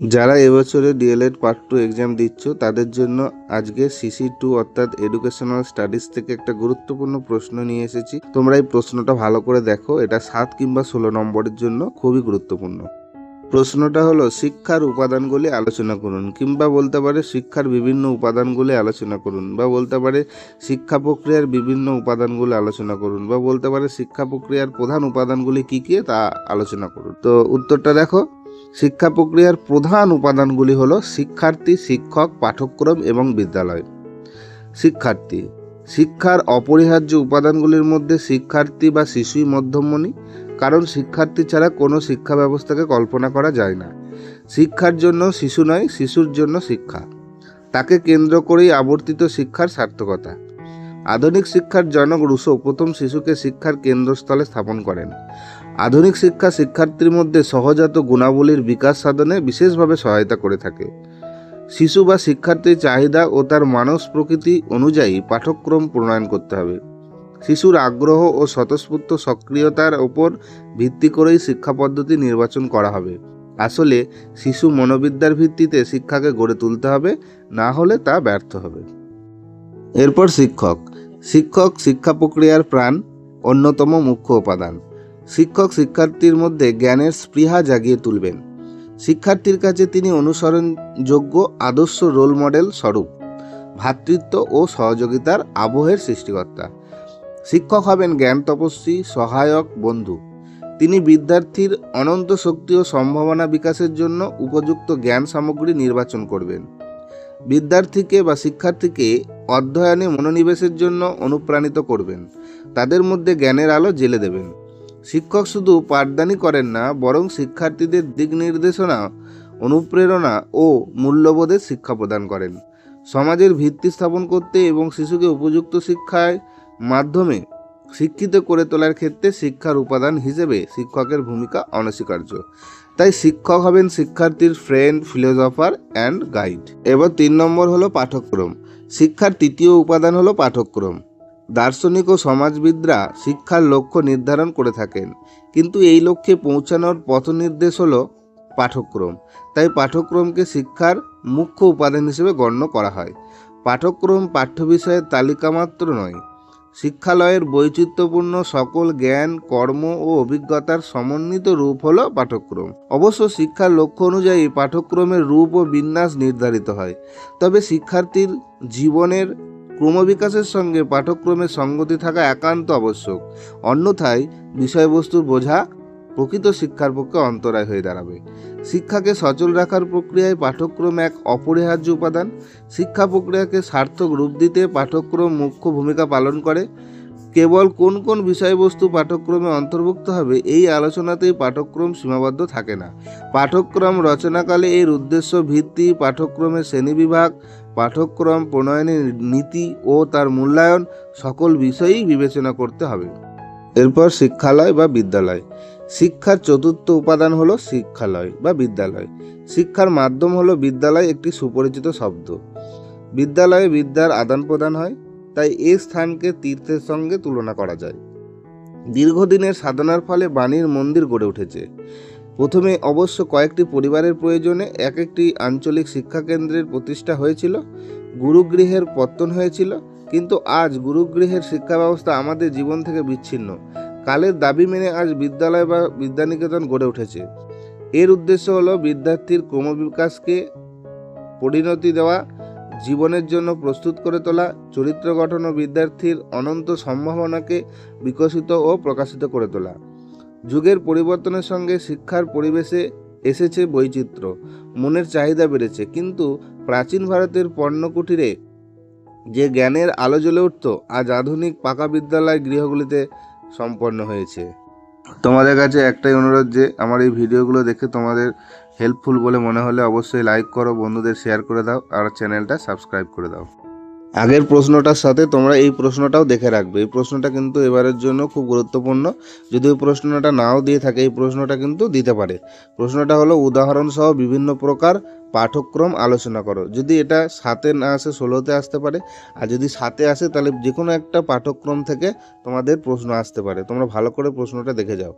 যারা এবছরে D.El.Ed part 2 exam দিচ্ছ তাদের জন্য আজকে CC2 অর্থাৎ এডুকেশনাল স্টাডিজ থেকে একটা গুরুত্বপূর্ণ প্রশ্ন নিয়ে এসেছি। তোমরা এই প্রশ্নটা ভালো করে দেখো, এটা 7 কিংবা 16 নম্বরের জন্য খুবই গুরুত্বপূর্ণ। প্রশ্নটা হলো শিক্ষার উপাদানগুলি আলোচনা করুন, কিংবা বলতে পারে শিক্ষার বিভিন্ন উপাদানগুলি আলোচনা করুন, বা বলতে পারে শিক্ষা প্রক্রিয়ার বিভিন্ন উপাদানগুলি আলোচনা করুন, বা বলতে পারে শিক্ষা প্রক্রিয়ার প্রধান উপাদানগুলি কী কী তা আলোচনা করুন। তো উত্তরটা দেখো, শিক্ষা প্রক্রিয়ার প্রধান উপাদানগুলি হলো শিক্ষার্থী, শিক্ষক, পাঠ্যক্রম এবং বিদ্যালয়। শিক্ষার্থী, শিক্ষার অপরিহার্য উপাদানগুলির মধ্যে শিক্ষার্থী বা শিশুই মধ্যমণি, কারণ শিক্ষার্থী ছাড়া কোনো শিক্ষা ব্যবস্থাকে কল্পনা করা যায় না। শিক্ষার জন্য শিশু নয়, শিশুর জন্য শিক্ষা। তাকে কেন্দ্র করেই আবর্তিত শিক্ষার সার্থকতা। আধুনিক শিক্ষার জনক রুসো প্রথম শিশুকে শিক্ষার কেন্দ্রস্থলে স্থাপন করেন। আধুনিক শিক্ষা শিক্ষার্থীর মধ্যে সহজাত গুণাবলীর বিকাশ সাধনে বিশেষভাবে সহায়তা করে থাকে। শিশু বা শিক্ষার্থীর চাহিদা ও তার মানস প্রকৃতি অনুযায়ী পাঠ্যক্রম প্রণয়ন করতে হবে। শিশুর আগ্রহ ও স্বতঃস্ফূর্ত সক্রিয়তার ওপর ভিত্তি করেই শিক্ষা পদ্ধতি নির্বাচন করা হবে। আসলে শিশু মনোবিদ্যার ভিত্তিতে শিক্ষাকে গড়ে তুলতে হবে, না হলে তা ব্যর্থ হবে। এরপর শিক্ষক। শিক্ষক শিক্ষা প্রক্রিয়ার প্রাণ, অন্যতম মুখ্য উপাদান। শিক্ষক শিক্ষার্থীর মধ্যে জ্ঞানের স্পৃহা জাগিয়ে তুলবেন। শিক্ষার্থীর কাছে তিনি অনুসরণযোগ্য আদর্শ রোল মডেল স্বরূপ, ভ্রাতৃত্ব ও সহযোগিতার আবহের সৃষ্টিকর্তা। শিক্ষক হবেন জ্ঞান তপস্বী, সহায়ক, বন্ধু। তিনি বিদ্যার্থীর অনন্ত শক্তি ও সম্ভাবনা বিকাশের জন্য উপযুক্ত জ্ঞান সামগ্রী নির্বাচন করবেন। বিদ্যার্থীকে বা শিক্ষার্থীকে অধ্যয়নে মনোনিবেশের জন্য অনুপ্রাণিত করবেন। তাদের মধ্যে জ্ঞানের আলো জ্বেলে দেবেন। শিক্ষক শুধু পাঠদানই করেন না, বরং শিক্ষার্থীদের দিক নির্দেশনা, অনুপ্রেরণা ও মূল্যবোধের শিক্ষা প্রদান করেন। সমাজের ভিত্তি স্থাপন করতে এবং শিশুকে উপযুক্ত শিক্ষার মাধ্যমে শিক্ষিত করে তোলার ক্ষেত্রে শিক্ষার উপাদান হিসেবে শিক্ষকের ভূমিকা অনস্বীকার্য। তাই শিক্ষক হবেন শিক্ষার্থীর ফ্রেন্ড, ফিলোসফার অ্যান্ড গাইড। এবার 3 নম্বর হলো পাঠ্যক্রম। শিক্ষার তৃতীয় উপাদান হলো পাঠ্যক্রম। দার্শনিক ও সমাজবিদরা শিক্ষার লক্ষ্য নির্ধারণ করে থাকেন, কিন্তু এই লক্ষ্যে পৌঁছানোর পথনির্দেশ হলো পাঠ্যক্রম। তাই পাঠ্যক্রমকে শিক্ষার মুখ্য উপাদান হিসেবে গণ্য করা হয়। পাঠ্যক্রম পাঠ্য বিষয়ের তালিকা মাত্র নয়, শিক্ষালয়ের বৈচিত্র্যপূর্ণ সকল জ্ঞান, কর্ম ও অভিজ্ঞতার সমন্বিত রূপ হলো পাঠ্যক্রম। অবশ্য শিক্ষার লক্ষ্য অনুযায়ী পাঠ্যক্রমের রূপ ও বিন্যাস নির্ধারিত হয়, তবে শিক্ষার্থীর জীবনের ক্রমবিকাশের সঙ্গে পাঠ্যক্রমের সঙ্গতি থাকা একান্ত আবশ্যক। অন্যথায় বিষয়বস্তুর বোঝা প্রকৃত শিক্ষার পক্ষে অন্তরায় হয়ে দাঁড়াবে। শিক্ষাকে সচল রাখার প্রক্রিয়ায় পাঠ্যক্রম এক অপরিহার্য উপাদান। শিক্ষা প্রক্রিয়াকে সার্থক রূপ দিতে পাঠ্যক্রম মুখ্য ভূমিকা পালন করে। কেবল কোন কোন বিষয়বস্তু পাঠ্যক্রমে অন্তর্ভুক্ত হবে এই আলোচনাতেই পাঠ্যক্রম সীমাবদ্ধ থাকে না। পাঠ্যক্রম রচনাকালে এর উদ্দেশ্য, ভিত্তি, পাঠ্যক্রমের শ্রেণীবিভাগ, পাঠ্যক্রম প্রণয়নের নীতি ও তার মূল্যায়ন সকল বিষয়ই বিবেচনা করতে হবে। এরপর শিক্ষালয় বা বিদ্যালয়। শিক্ষার চতুর্থ উপাদান হলো শিক্ষালয় বা বিদ্যালয়। শিক্ষার মাধ্যম হলো বিদ্যালয়, একটি সুপরিচিত শব্দ। বিদ্যালয়ে বিদ্যার আদান প্রদান হয়, তাই এই স্থানকে তীর্থের সঙ্গে তুলনা করা যায়। দীর্ঘদিনের সাধনার ফলে বাণীর মন্দির গড়ে উঠেছে। প্রথমে অবশ্য কয়েকটি পরিবারের প্রয়োজনে এক একটি আঞ্চলিক শিক্ষাকেন্দ্রের প্রতিষ্ঠা হয়েছিল, গুরুগৃহের পত্তন হয়েছিল, কিন্তু আজ গুরুগৃহের শিক্ষা ব্যবস্থা আমাদের জীবন থেকে বিচ্ছিন্ন। কালের দাবি মেনে আজ বিদ্যালয় বা বিদ্যানিকেতন গড়ে উঠেছে। এর উদ্দেশ্য হলো বিদ্যার্থীর ক্রমবিকাশকে পরিণতি দেওয়া, জীবনের জন্য প্রস্তুত করে তোলা, চরিত্র গঠন ও বিদ্যার্থীর অনন্ত সম্ভাবনাকে বিকশিত ও প্রকাশিত করে তোলা। যুগের পরিবর্তনের সঙ্গে শিক্ষার পরিবেশে এসেছে বৈচিত্র্য, মনের চাহিদা বেড়েছে, কিন্তু প্রাচীন ভারতের পর্ণকুটিরে যে জ্ঞানের আলো জ্বলে উঠত, আজ আধুনিক পাকা বিদ্যালয় গৃহগুলিতে সম্পন্ন হয়েছে। তোমাদের কাছে একটাই অনুরোধ যে আমার এই ভিডিওগুলো দেখে তোমাদের হেল্পফুল বলে মনে হলে অবশ্যই লাইক করো, বন্ধুদের শেয়ার করে দাও আর চ্যানেলটা সাবস্ক্রাইব করে দাও। আগের প্রশ্নটার সাথে তোমরা এই প্রশ্নটাও দেখে রাখবে। এই প্রশ্নটা কিন্তু এবারের জন্য খুব গুরুত্বপূর্ণ। যদি ওই প্রশ্নটা নাও দিয়ে থাকে, এই প্রশ্নটা কিন্তু দিতে পারে। প্রশ্নটা হলো উদাহরণ সহ বিভিন্ন প্রকার পাঠ্যক্রম আলোচনা করো। যদি এটা 7-এ না আসে 16-তে আসতে পারে, আর যদি 7-এ আসে তাহলে যে কোনো একটা পাঠ্যক্রম থেকে তোমাদের প্রশ্ন আসতে পারে। তোমরা ভালো করে প্রশ্নটা দেখে যাও।